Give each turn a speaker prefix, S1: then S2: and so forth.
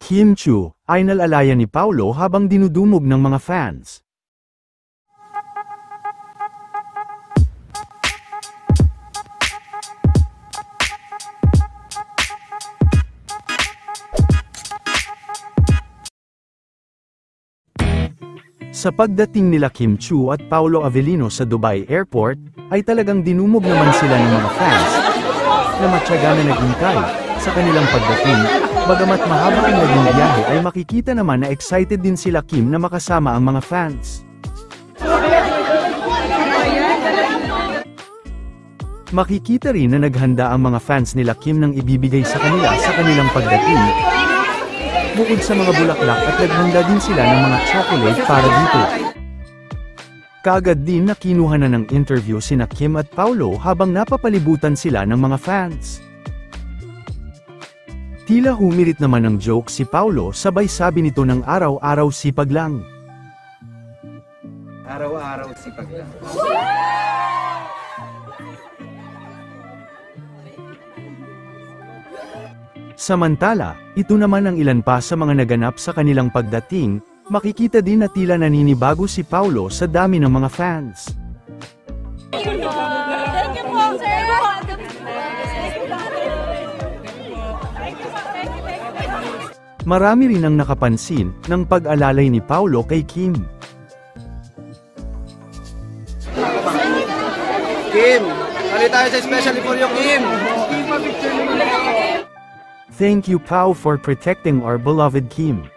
S1: Kim Chiu ay nalalayan ni Paulo habang dinudumog ng mga fans. Sa pagdating nila Kim Chiu at Paulo Avellino sa Dubai Airport, ay talagang dinumog naman sila ng mga fans na matyaga na naghintay sa kanilang pagdating. Bagamat mahaba ang naging biyahe ay makikita naman na excited din sila Kim na makasama ang mga fans. Makikita rin na naghanda ang mga fans nila Kim ng ibibigay sa kanila sa kanilang pagdating. Bukod sa mga bulaklak at naghanda din sila ng mga chocolate para dito. Kaagad din na kinuha na ng interview sina Kim at Paulo habang napapalibutan sila ng mga fans. Tila humirit naman ng joke si Paulo sabay sabi nito ng araw-araw sipag lang.
S2: Araw-araw sipag lang.
S1: Samantala, ito naman ang ilan pa sa mga naganap sa kanilang pagdating, makikita din na tila naninibago si Paulo sa dami ng mga fans.
S3: Thank you po, sir!
S1: Marami rin ang nakapansin ng pag-alalay ni Paulo kay Kim.
S2: Kim, kali tayo sa especially for you, Kim!
S1: Thank you Pao for protecting our beloved Kim.